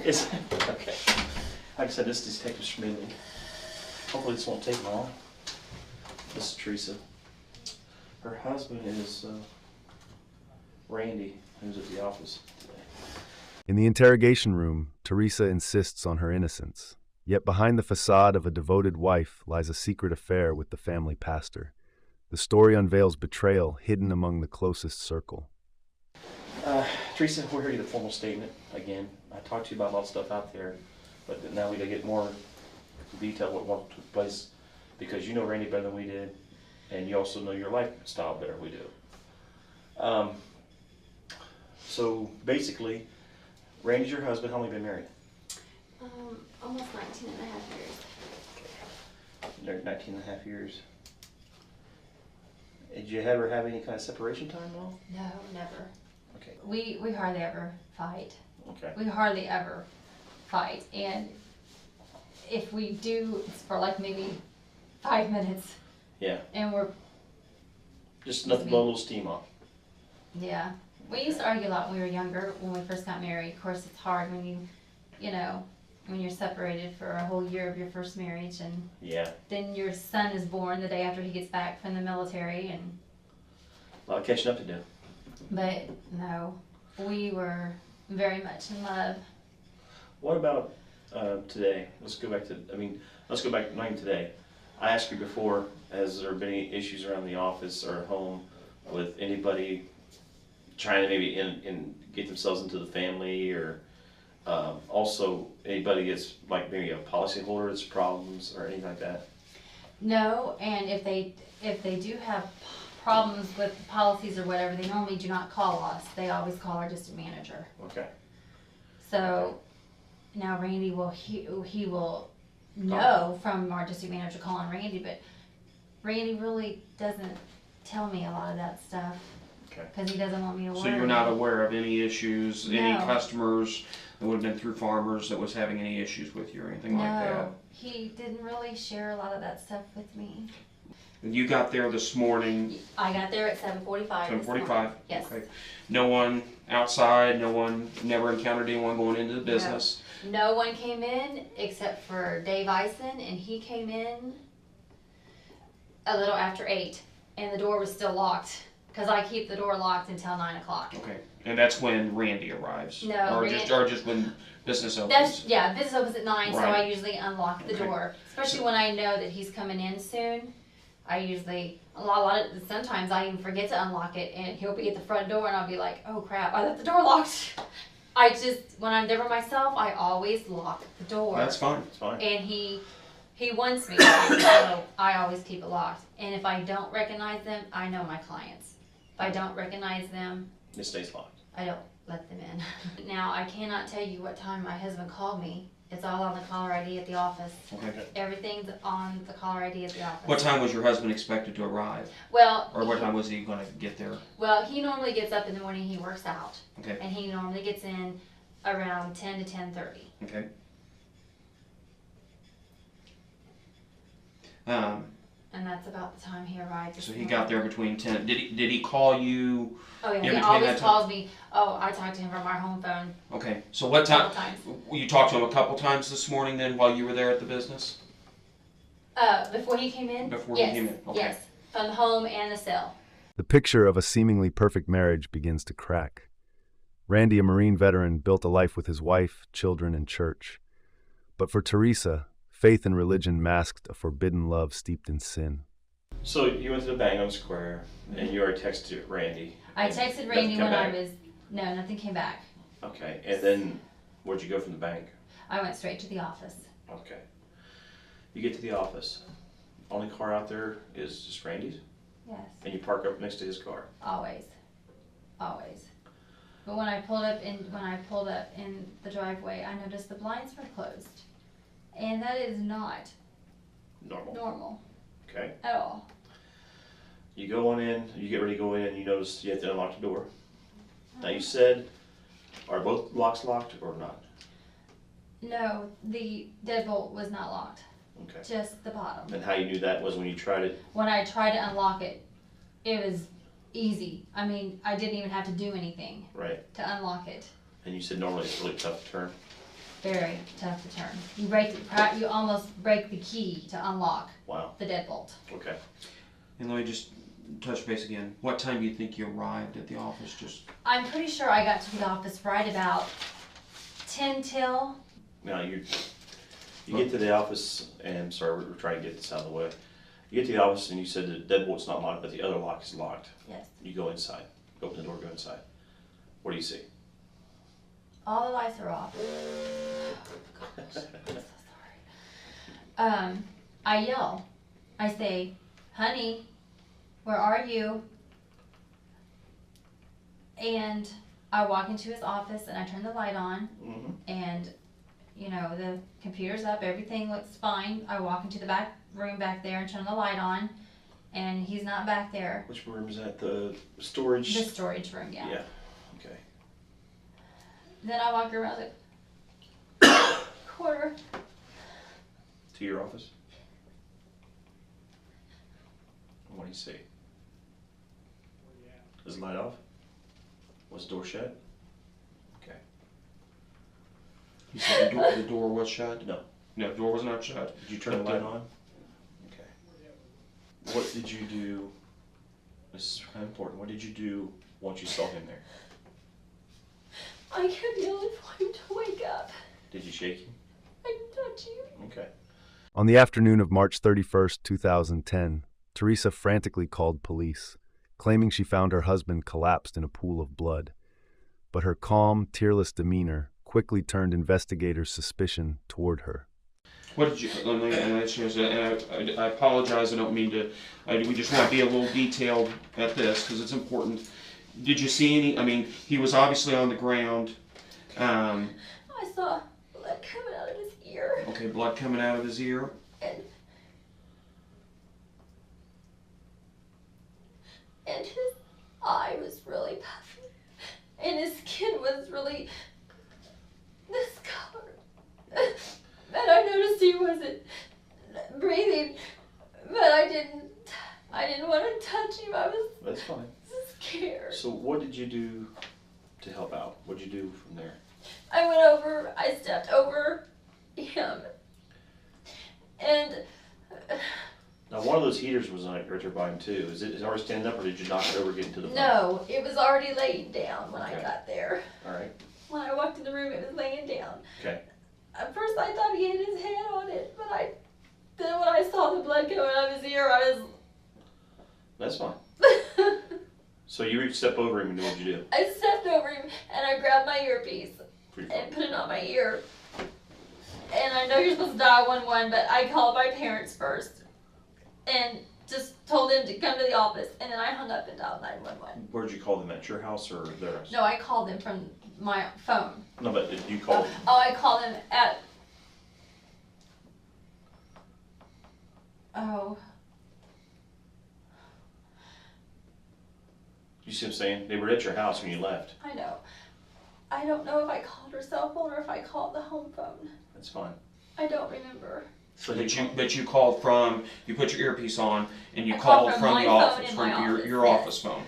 It's, okay. Like I said, this is Detective Schmidley. Hopefully this won't take long. This is Teresa. Her husband is Randy, who's at the office today. In the interrogation room, Teresa insists on her innocence. Yet behind the facade of a devoted wife lies a secret affair with the family pastor. The story unveils betrayal hidden among the closest circle. Teresa, we're here to get a formal statement again. I talked to you about a lot of stuff out there, but now we gotta get more detail what took place, because you know Randy better than we did, and you also know your lifestyle better than we do. So basically, Randy's your husband. How long have you been married? Almost 19 and a half years. Married 19 and a half years. Did you ever have any kind of separation time at all? No, never. Okay. We hardly ever fight. Okay. We hardly ever fight, and if we do, it's for like maybe 5 minutes. Yeah. And we're just nothing but a little steam off. Yeah. We used to argue a lot when we were younger, when we first got married. Of course, it's hard when you know, when you're separated for a whole year of your first marriage, and yeah, then your son is born the day after he gets back from the military, and a lot of catching up to do. But no, we were very much in love. What about today? Let's go back not even today. I asked you before, has there been any issues around the office or at home with anybody trying to maybe get themselves into the family, or also anybody gets like maybe a policy holder that's problems or anything like that? No, and if they do have problems with policies or whatever, they normally do not call us. They always call our district manager. Okay. So now Randy will he will know from our district manager calling Randy, but Randy really doesn't tell me a lot of that stuff. Okay. Because he doesn't want me to worry. So you're not aware of any issues, any No. customers that would have been through farmers that was having any issues with you or anything like that? No, he didn't really share a lot of that stuff with me. You got there this morning, I got there at 7:45. 7:45? Yes. Okay. No one outside, never encountered anyone going into the business? No one came in except for Dave Eisen, and he came in a little after 8, and the door was still locked, because I keep the door locked until 9 o'clock. Okay. And that's when Randy arrives? No, or just when business opens? Business opens at 9, so Right. I usually unlock the Okay. door. Especially when I know that he's coming in soon. I usually, sometimes I even forget to unlock it, and he'll be at the front door, and I'll be like, oh crap, I left the door locked. When I'm there by myself, I always lock the door. That's fine. It's fine. And he wants me to, so I always keep it locked. And if I don't recognize them, I know my clients. If I don't recognize them, It stays locked. I don't let them in. Now, I cannot tell you what time my husband called me. It's all on the caller ID at the office. Okay. Everything's on the caller ID at the office. What time was your husband expected to arrive? Well, Or what time was he going to get there? Well, he normally gets up in the morning. He works out, Okay. and he normally gets in around 10 to 10:30. Okay. And that's about the time he arrived. So he got there between 10. Did he call you? Oh yeah, in he between always that time? calls me. Oh, I talked to him from our home phone Okay. So what a time? couple times. You talked to him a couple times this morning then while you were there at the business? Before he came in? Before he Yes, came in, okay. Yes, from the home and the cell. The picture of a seemingly perfect marriage begins to crack. Randy, a Marine veteran, built a life with his wife, children, and church. But for Teresa, faith and religion masked a forbidden love steeped in sin. So you went to the Bang on Square, and you already texted Randy. I texted Nothing Randy came when back? no, nothing came back. Okay, and then where'd you go from the bank? I went straight to the office. Okay. You get to the office. Only car out there is just Randy's, Yes, and you park up next to his car. always. But when I pulled up in the driveway, I noticed the blinds were closed. And that is not normal Okay. at all. You go on in, you get ready to go in, and you notice you have to unlock the door. Now you said, are both locks locked or not? No, the deadbolt was not locked. Okay. Just the bottom. And how you knew that was when you tried it? When I tried to unlock it, it was easy. I mean, I didn't even have to do anything Right. to unlock it. And you said normally it's really tough to turn? very tough to turn. You almost break the key to unlock Wow, the deadbolt. okay. And let me just touch base again. What time do you think you arrived at the office? Just I'm pretty sure I got to the office right about 10 till. Now, you get to the office, and sorry, we're trying to get this out of the way. You get to the office and you said the deadbolt's not locked, but the other lock is locked. Yes. You go inside, open the door, go inside. What do you see? All the lights are off. Gosh, I'm so sorry. I yell. I say, honey, where are you? And I walk into his office and I turn the light on, Mm-hmm. and you know, the computer's up, everything looks fine. I walk into the back room back there and turn the light on, and he's not back there. Which room is that? The storage? The storage room, yeah. Yeah, okay. Then I walk around the corner. To your office? What do you see? Is the light off? Was the door shut? Okay. you said the door was shut? No. No, the door was not shut. Did you turn the light on? Okay. What did you do? This is kind of important. What did you do once you saw him there? I kept yelling for him to wake up. Did you shake him? I didn't touch him. Okay. On the afternoon of March 31st, 2010, Teresa frantically called police, claiming she found her husband collapsed in a pool of blood. But her calm, tearless demeanor quickly turned investigators' suspicion toward her. What did you? And I apologize. I don't mean to. We just want to be a little detailed at this because it's important. Did you see any? I mean, he was obviously on the ground. I saw blood coming out of his ear. Okay, blood coming out of his ear. And his eye was really puffy. And his skin was really discolored. And I noticed he wasn't breathing, but I didn't want to touch him. I was That's fine. scared. So what did you do to help out? What did you do from there? I stepped over him. And Now, one of those heaters was right there by him too. Is it already standing up, or did you knock it over getting to the phone? no, it was already laying down when I Okay. got there. All right. When I walked in the room, it was laying down. Okay. At first I thought he hit his head on it, but then when I saw the blood coming out of his ear, I That's fine. was So you stepped over him, and what did you do? I stepped over him and I grabbed my earpiece Pretty and fine. put it on my ear. And I know you're supposed to dial 111, but I called my parents first and just told them to come to the office, and then I hung up and dialed 911. Where did you call them? At your house or their house? No, I called them from my phone. No, but did you call them? I called them at. Oh. You see what I'm saying? They were at your house when you left. I know. I don't know if I called her cell phone or if I called the home phone. That's fine. I don't remember. So But you called from. You put your earpiece on and you I called called from my the phone office, in from my office, your yes. office phone.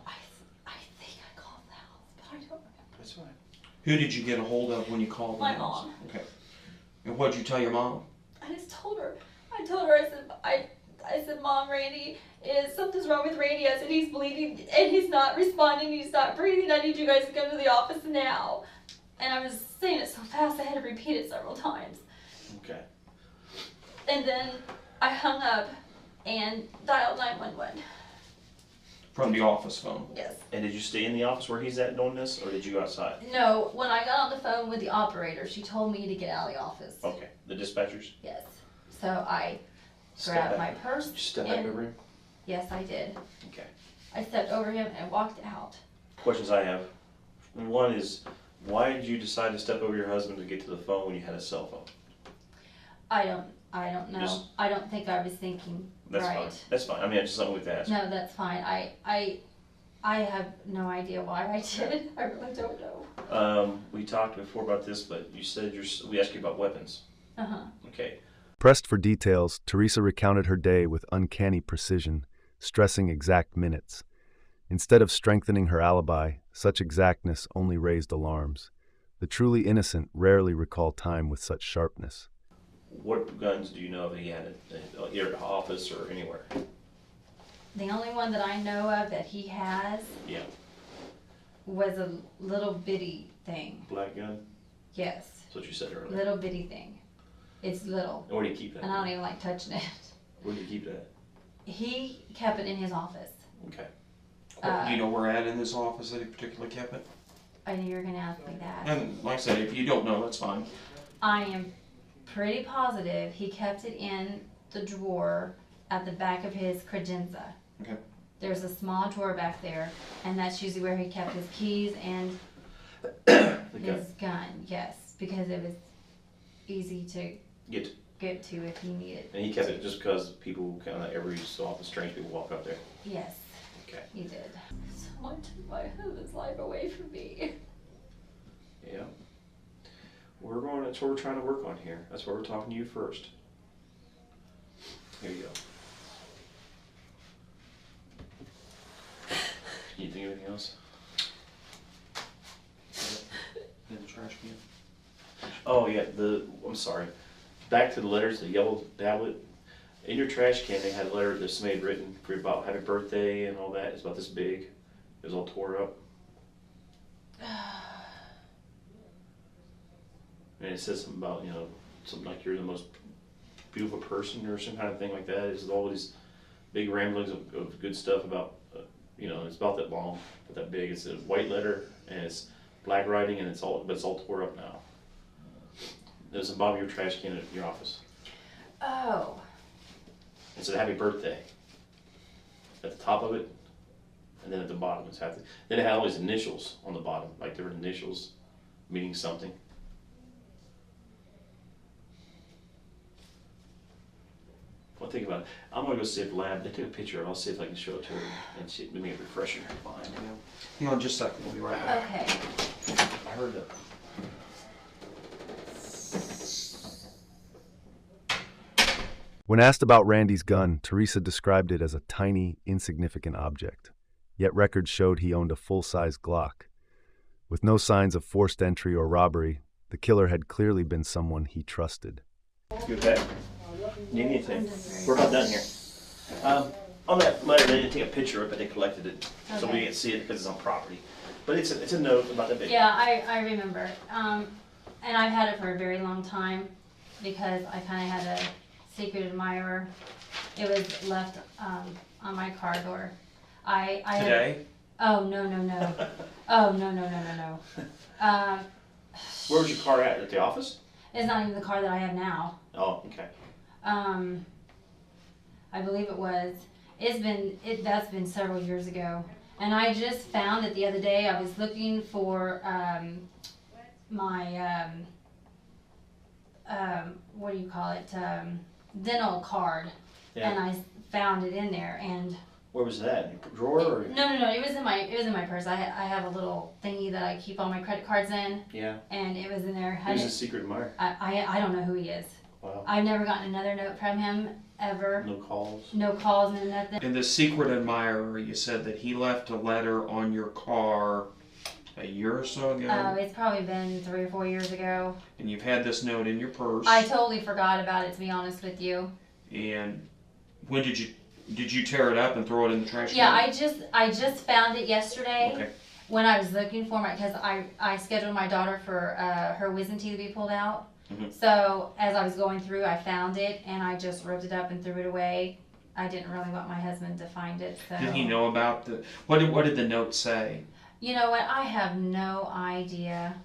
I think I called the house, but I don't remember. That's fine. Who did you get a hold of when you called the My house? mom. Okay. And what did you tell your mom? I just told her. I said, Mom, Randy, something's wrong with Randy. I said, he's bleeding and he's not responding. He's not breathing. I need you guys to come to the office now. And I was saying it so fast I had to repeat it several times. Okay. And then I hung up and dialed 911. From the office phone. Yes. And did you stay in the office where he's at doing this, or did you go outside? No, when I got on the phone with the operator, she told me to get out of the office. Okay. The dispatchers? Yes. So I Step grabbed back. my purse. Did you step back and- over him? Yes, I did. Okay. I stepped over him and walked out. Questions I have. One is, why did you decide to step over your husband to get to the phone when you had a cell phone? I don't know. Just- I don't think I was thinking That's right. fine. That's fine. I mean, it's just something we've asked. No, that's fine. I have no idea why I did. I really don't know. We talked before about this, but you said we asked you about weapons. Uh-huh. Okay. Pressed for details, Teresa recounted her day with uncanny precision, stressing exact minutes. Instead of strengthening her alibi, such exactness only raised alarms. The truly innocent rarely recall time with such sharpness. What guns do you know that he had at your office or anywhere? The only one that I know of that he has Yeah. was a little bitty thing. Black gun? Yes, That's what you said earlier. little bitty thing. It's little, And where do you keep that? and I don't even like touching it. Where do you keep that? He kept it in his office. Okay. Do you know where at in this office that he particularly kept it? I knew you were gonna ask me that. And like I said, if you don't know, that's fine. I am pretty positive he kept it in the drawer at the back of his credenza. Okay. There's a small drawer back there, and that's usually where he kept his keys and his gun. Yes, because it was easy to get to if he needed. And he kept it just because people kind of every so often strange people walk up there. Yes. Okay. He did. Someone took my husband's life away from me. Yeah. That's what we're trying to work on here. That's why we're talking to you first. Here you go. Can you think of anything else? In the trash can. Oh yeah, I'm sorry. Back to the letters, the yellow tablet. In your trash can, they had a letter that somebody had written for about happy birthday and all that. It's about this big. It was all tore up. And it says something about, something like you're the most beautiful person or some kind of thing like that. It's all these big ramblings of good stuff about, it's about that long, but that big. It's a white letter and it's black writing and it's all tore up now. There's a bottom of your trash can at your office. Oh. It said happy birthday at the top of it, and then at the bottom it's happy. Then it had all these initials on the bottom, like there were initials meaning something. Well, think about it. I'm gonna go see if the lab, they took a picture of it. I'll see if I can show it to her and see, let me get a refresher. Fine. Hang on just a second, we'll be right back. Okay. I heard that. When asked about Randy's gun, Teresa described it as a tiny, insignificant object. Yet records showed he owned a full-size Glock. With no signs of forced entry or robbery, the killer had clearly been someone he trusted. You okay? Need anything? We're not done here. On that letter, they didn't take a picture of it, but they collected it, so we can't see it because it's on property. But it's a note about the big. Yeah, I remember. And I've had it for a very long time because I kind of had a secret admirer. It was left on my car door. Today? Oh no. Oh no. Where was your car at the office? It's not even the car that I have now. Oh, okay. I believe it was. That's been several years ago. And I just found it the other day. I was looking for my what do you call it? Dental card. Yeah. And I found it in there. And Where was that? In your drawer? Or? no. It was in my purse. I have a little thingy that I keep all my credit cards in. Yeah. And it was in there. Who's the secret admirer? I don't know who he is. Wow. I've never gotten another note from him ever. No calls? No calls, no nothing. And the secret admirer, you said that he left a letter on your car a year or so ago? It's probably been 3 or 4 years ago. And you've had this note in your purse. I totally forgot about it, to be honest with you. And when did you tear it up and throw it in the trash can? Yeah, I just found it yesterday. Okay. When I was looking for my, because I scheduled my daughter for her wisdom teeth to be pulled out. Mm-hmm. So as I was going through, I found it and I just ripped it up and threw it away. I didn't really want my husband to find it. So. Did he know about what did the note say? You know what? I have no idea.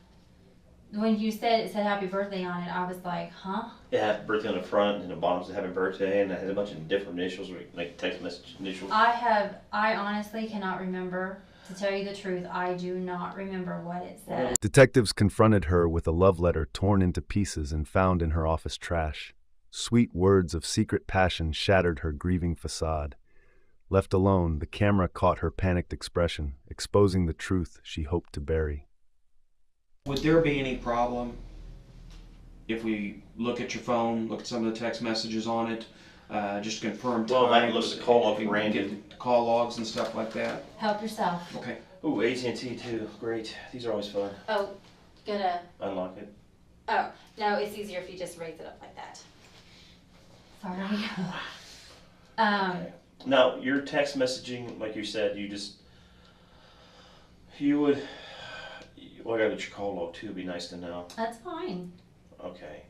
When you said it said happy birthday on it, I was like, huh? It had birthday on the front and the bottom said happy birthday, and it had a bunch of different initials, like text message initials. I honestly cannot remember. To tell you the truth, I do not remember what it said. Detectives confronted her with a love letter torn into pieces and found in her office trash. Sweet words of secret passion shattered her grieving facade. Left alone, the camera caught her panicked expression, exposing the truth she hoped to bury. Would there be any problem if we look at your phone, look at some of the text messages on it, just confirm times? Well, I can look at the call log from Randy. Get the call logs and stuff like that. Help yourself. Okay. Ooh, AT&T too. Great. These are always fun. Oh, Gonna, unlock it? oh, no, it's easier if you just raise it up like that. Sorry. Okay. Now, your text messaging, like you said, you would, well, I got your call log too, it'd be nice to know. That's fine. Okay.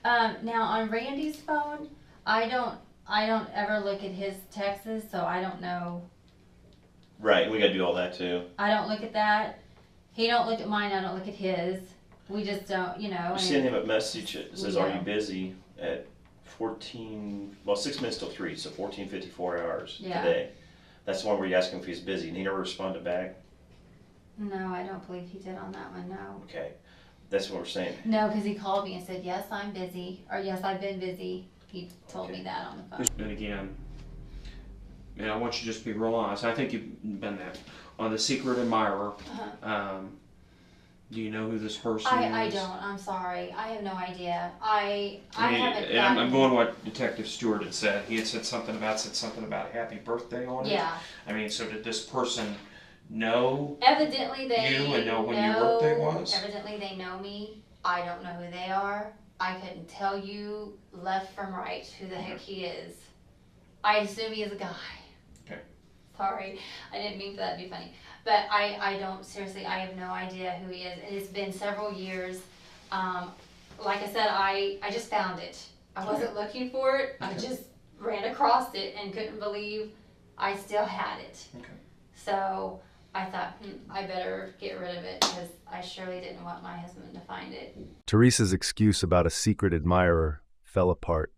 Now on Randy's phone, I don't ever look at his texts, so I don't know. Right, we gotta do all that too. I don't look at that. He don't look at mine, I don't look at his. We just don't, you know. You send him a message that says, Yeah. are you busy, at 6 minutes till 3, so 14:54 hours Yeah. today. That's the one where you ask him if he's busy, and he never responded back. No, I don't believe he did on that one, no. Okay, that's what we're saying. No, because he called me and said, yes, I'm busy, or yes, I've been busy. He told Okay. me that on the phone. And again, and I want you to just be real honest. I think you've been that. On the secret admirer, do you know who this person I is? don't, I'm sorry. I have no idea. I mean, haven't and I'm gotten- going what Detective Stewart had said. He had said something about happy birthday on it. Yeah. I mean, so did this person know? Evidently they You and know when your birthday was? Evidently they know me. I don't know who they are. I couldn't tell you left from right who the heck he is. I assume he is a guy. Okay. Sorry, I didn't mean for that to be funny. But I don't, seriously, I have no idea who he is. And it's been several years. Like I said, I just found it. I wasn't looking for it. I just ran across it and couldn't believe I still had it. Okay. So I thought, I better get rid of it because I surely didn't want my husband to find it. Teresa's excuse about a secret admirer fell apart.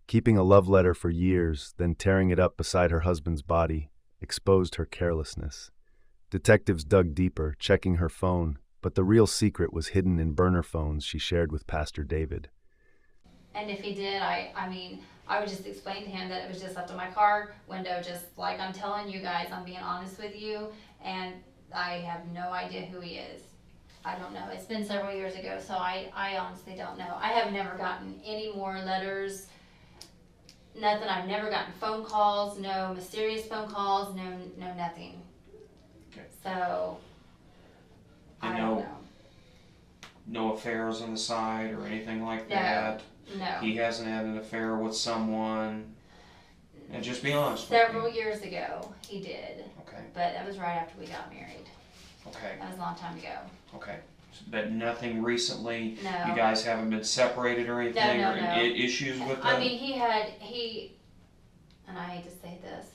Keeping a love letter for years, then tearing it up beside her husband's body, exposed her carelessness. Detectives dug deeper, checking her phone, but the real secret was hidden in burner phones she shared with Pastor David. And if he did, I would just explain to him that it was just left on my car window, just like I'm telling you guys, I'm being honest with you, and I have no idea who he is. I don't know. It's been several years ago, so I honestly don't know. I have never gotten any more letters, nothing. I've never gotten phone calls, no mysterious phone calls, no nothing. Okay. So, And I don't know. No affairs on the side or anything like No. that? No. He hasn't had an affair with someone? And just be honest Several with me. years ago, he did, Okay, but that was right after we got married. okay, That was a long time ago. okay. But nothing recently? No. You guys haven't been separated or anything? No, Or no. issues with that? I mean, and I hate to say this,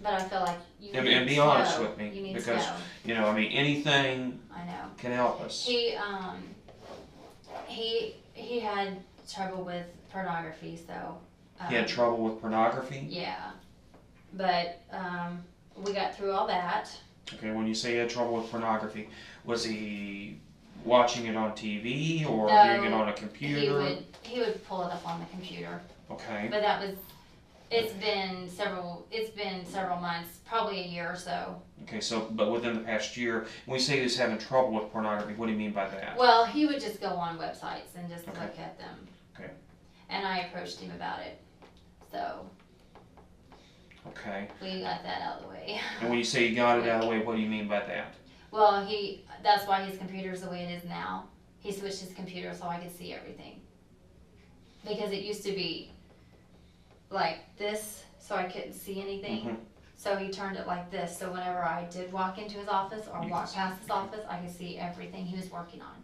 but I feel like you need And be to honest know. with me, You need because, to know. you know, I mean, anything I know. can help us. He had trouble with pornography, so. He had trouble with pornography? Yeah, but we got through all that. Okay, when you say he had trouble with pornography, was he watching it on TV or No, doing it on a computer? He would pull it up on the computer, Okay, but it's been several months, probably a year or so. okay, so, but within the past year, when we say he's having trouble with pornography, what do you mean by that? Well, he would just go on websites and just Okay. look at them. Okay. And I approached him about it, so Okay, we got that out of the way. and when you say you got it out of the way, what do you mean by that? Well, that's why his computer is the way it is now. He switched his computer so I could see everything. Because it used to be like this, so I couldn't see anything. Mhm. So he turned it like this, so whenever I did walk into his office or You walk could past his office, I could see everything he was working on.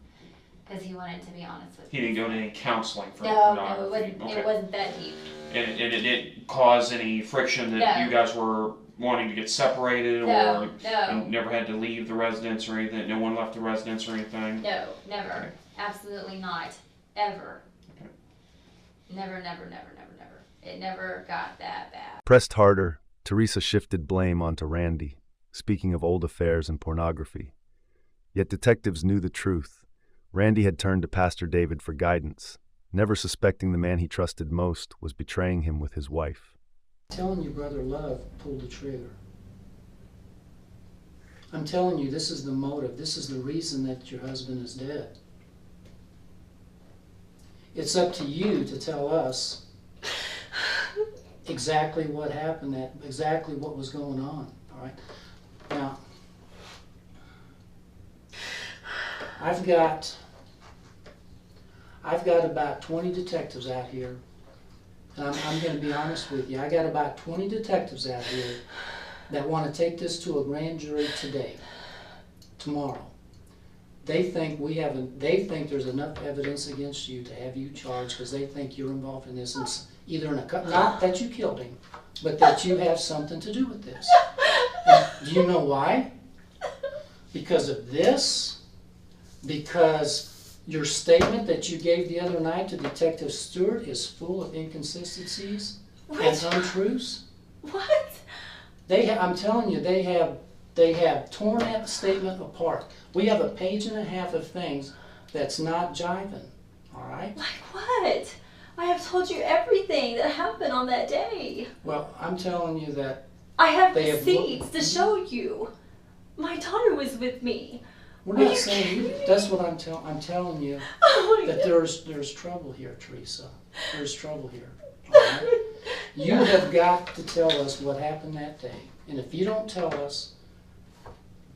Because he wanted to be honest with He me. didn't go to any counseling for No, pornography? it wasn't that deep. And it didn't cause any friction that No. you guys were wanting to get separated No, or no. you never had to leave the residence or anything? No one left the residence or anything? No, never. Okay. Absolutely not. Ever. Okay. Never, never, never, never, never. It never got that bad. Pressed harder, Teresa shifted blame onto Randy, speaking of old affairs and pornography. Yet detectives knew the truth. Randy had turned to Pastor David for guidance, never suspecting the man he trusted most was betraying him with his wife. I'm telling you, Brother Love pulled the trigger. I'm telling you, this is the motive. This is the reason that your husband is dead. It's up to you to tell us exactly what happened, exactly what was going on. All right. Now, I've got about 20 detectives out here, and I'm going to be honest with you. I got about 20 detectives out here that want to take this to a grand jury today, tomorrow. They think there's enough evidence against you to have you charged because they think you're involved in this, and either in a not that you killed him, but that you have something to do with this. And do you know why? Because of this? Because your statement that you gave the other night to Detective Stewart is full of inconsistencies and untruths? What? I'm telling you, they have torn that statement apart. We have a page and a half of things that's not jiving, all right? Like what? I have told you everything that happened on that day. Well, I'm telling you that I have they have receipts to show you. My daughter was with me. we're Are not you saying you. kidding? That's what I'm telling you. Oh my That God. there's trouble here, Teresa. There's trouble here. All right? You have got to tell us what happened that day. And if you don't tell us,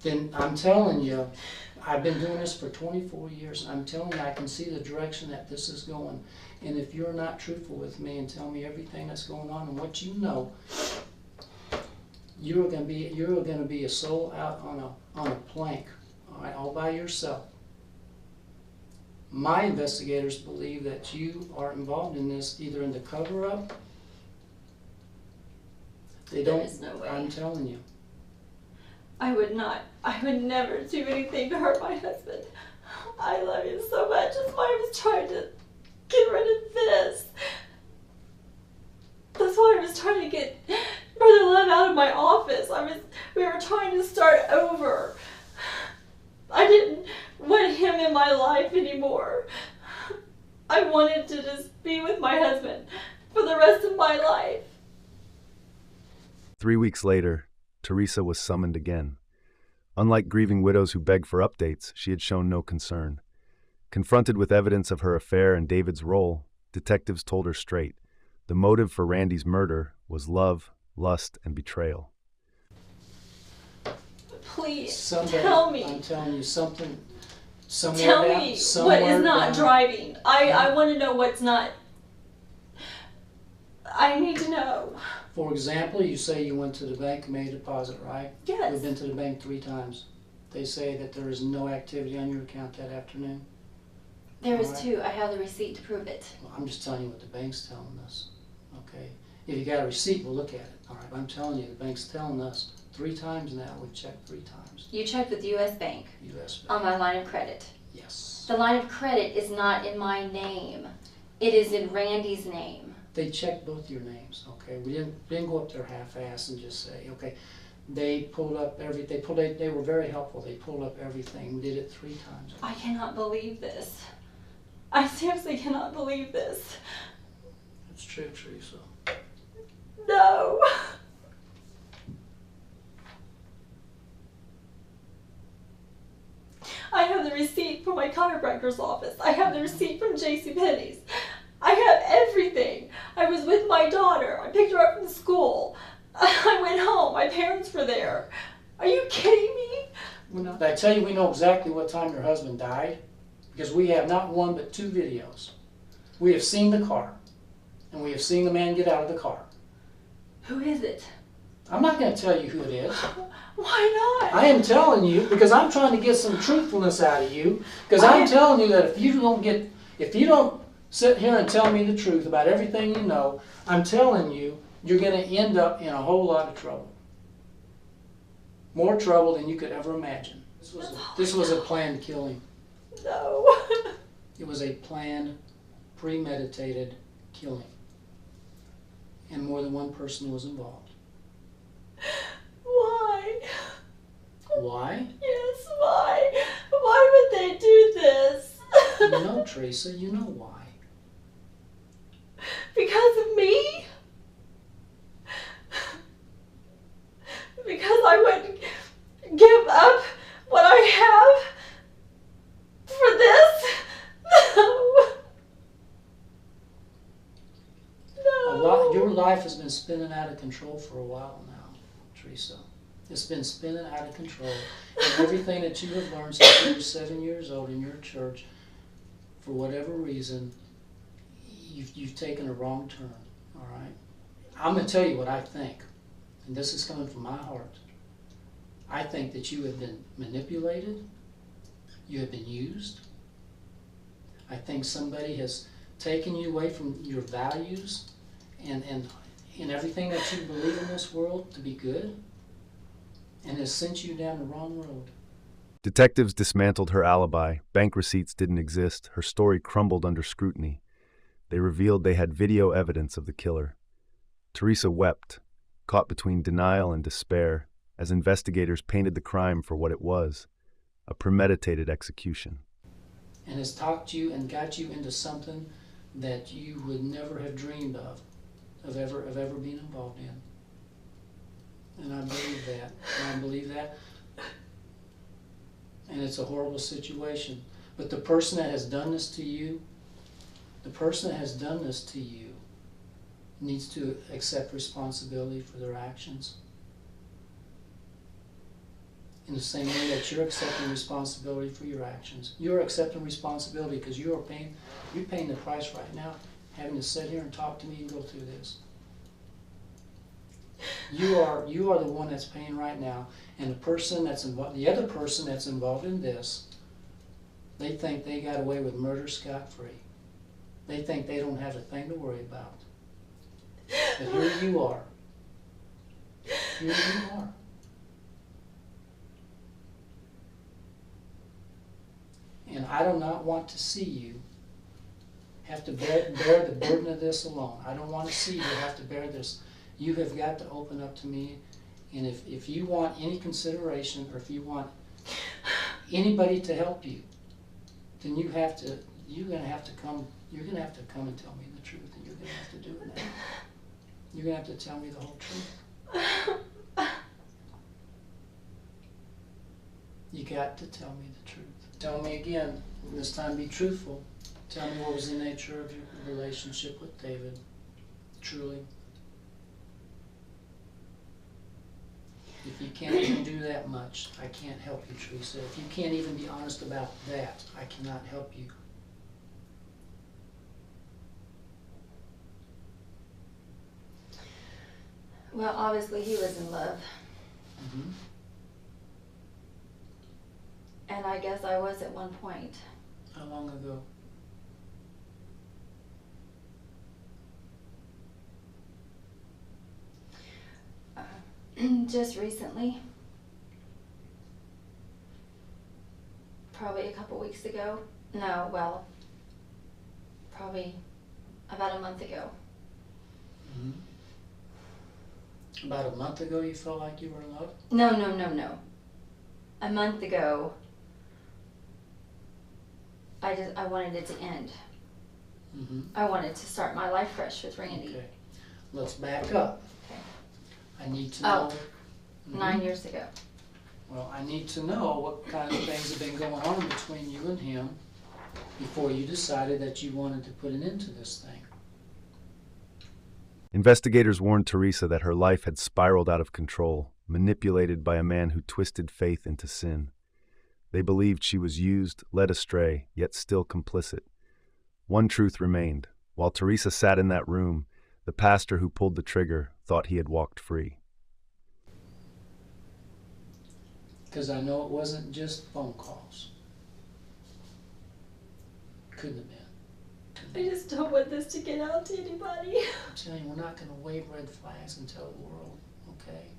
then I'm telling you, I've been doing this for 24 years. I'm telling you, I can see the direction that this is going. And if you're not truthful with me and tell me everything that's going on and what you know, you're going to be a soul out on a plank, all right, all by yourself. My investigators believe that you are involved in this, either in the cover-up. They There don't. is no way. I'm telling you. I would never do anything to hurt my husband. I love him so much. That's why I was trying to get rid of this. That's why I was trying to get Brother Love out of my office. We were trying to start over. I didn't want him in my life anymore. I wanted to just be with my husband for the rest of my life. 3 weeks later, Teresa was summoned again. Unlike grieving widows who beg for updates, she had shown no concern. Confronted with evidence of her affair and David's role, detectives told her straight. The motive for Randy's murder was love, lust, and betrayal. Please, Someday, tell me. I'm telling you something. Tell me what is not driving. I want to know what's not. I need to know. For example, you say you went to the bank and made a deposit, right? Yes. We've been to the bank 3 times. They say that there is no activity on your account that afternoon. There is Alright. 2. I have the receipt to prove it. Well, I'm just telling you what the bank's telling us, okay? If you got a receipt, we'll look at it, all right? But I'm telling you, the bank's telling us 3 times now. We've checked 3 times. You checked with U.S. Bank U.S. Bank. on my line of credit. Yes. The line of credit is not in my name. It is in Randy's name. They checked both your names, okay? We didn't go up there half-assed and just say, okay. They pulled up they were very helpful. They pulled up everything. We did it 3 times. I cannot believe this. I seriously cannot believe this. It's true, Teresa. No. I have the receipt from my chiropractor's office. I have the receipt from JCPenney's. I have everything. I was with my daughter. I picked her up from school. I went home. My parents were there. Are you kidding me? Did I tell you we know exactly what time your husband died? Because we have not 1 but 2 videos. We have seen the car, and we have seen the man get out of the car. Who is it? I'm not going to tell you who it is. Why not? I am telling you because I'm trying to get some truthfulness out of you. Because I'm telling you that if you don't sit here and tell me the truth about everything you know, I'm telling you, you're going to end up in a whole lot of trouble. More trouble than you could ever imagine. This was a planned killing. No. It was a planned, premeditated killing. And more than one person was involved. Why? Why? Yes, why? Why would they do this? You know, Teresa, you know why. Because of me? Because I wouldn't give up what I have for this? No. No. Your life has been spinning out of control for a while now, Teresa. It's been spinning out of control. And everything that you have learned since you were 7 years old in your church, for whatever reason, you've taken a wrong turn, all right? I'm going to tell you what I think, and this is coming from my heart. I think that you have been manipulated, you have been used. I think somebody has taken you away from your values and everything that you believe in this world to be good, and has sent you down the wrong road. Detectives dismantled her alibi. Bank receipts didn't exist. Her story crumbled under scrutiny. They revealed they had video evidence of the killer. Teresa wept, caught between denial and despair, as investigators painted the crime for what it was, a premeditated execution. And has talked you and got you into something that you would never have dreamed of ever being involved in. And I believe that. And I believe that. And it's a horrible situation. But the person that has done this to you, needs to accept responsibility for their actions. In the same way that you're accepting responsibility for your actions. You're accepting responsibility because you're paying the price right now, having to sit here and talk to me and go through this. You are the one that's paying right now, and the other person that's involved in this, they think they got away with murder scot-free. They think they don't have a thing to worry about. But here you are. Here you are. And I do not want to see you have to bear the burden of this alone. I don't want to see you have to bear this. You have got to open up to me, and if you want any consideration, or if you want anybody to help you, then you're gonna have to come and tell me the truth, and you're gonna have to do it now. You're gonna have to tell me the whole truth. You got to tell me the truth. Tell me again, this time be truthful. Tell me what was the nature of your relationship with David, truly. If you can't even do that much, I can't help you, Teresa. If you can't even be honest about that, I cannot help you. Well, obviously he was in love. Mm-hmm. And I guess I was at one point. How long ago? Just recently. Probably a couple weeks ago. No, well, probably about a month ago. Mm-hmm. About a month ago you felt like you were in love? No. A month ago, I wanted it to end. Mm-hmm. I wanted to start my life fresh with Randy. Okay. Let's back up. Okay. I need to know. Mm-hmm. 9 years ago. Well, I need to know what kind of things have been going on between you and him before you decided that you wanted to put an end to this thing. Investigators warned Teresa that her life had spiraled out of control, manipulated by a man who twisted faith into sin. They believed she was used, led astray, yet still complicit. One truth remained. While Teresa sat in that room, the pastor who pulled the trigger thought he had walked free. Because I know it wasn't just phone calls. Couldn't have been. I just don't want this to get out to anybody. I'm telling you, we're not going to wave red flags and tell the world, okay?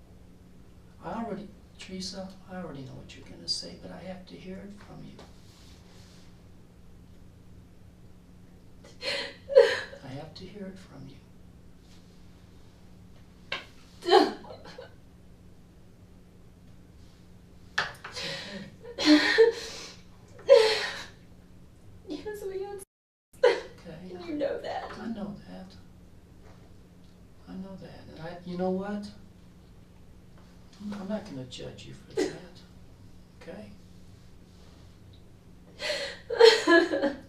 Teresa, I already know what you're going to say, but I have to hear it from you. I have to hear it from you. Yes, we had. Okay. And you know that. I know that. I know that. And you know what? I'm not going to judge you for that. Okay?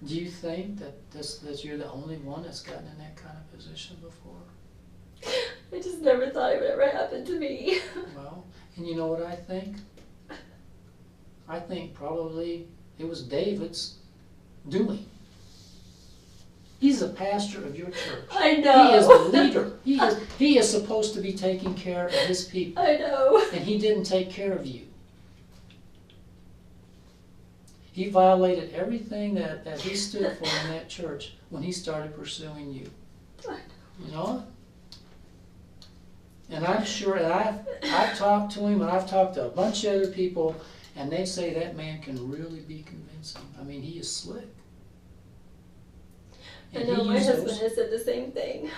Do you think that you're the only one that's gotten in that kind of position before? I just never thought it would ever happen to me. Well, And you know what I think? I think probably it was David's doing. He's a pastor of your church. I know. He is a leader. He is supposed to be taking care of his people. I know. And he didn't take care of you. He violated everything that he stood for in that church when he started pursuing you. You know? And I'm sure, and I've talked to him, and I've talked to a bunch of other people, and they say that man can really be convincing. I mean, he is slick. I And know, he my used husband those- has said the same thing.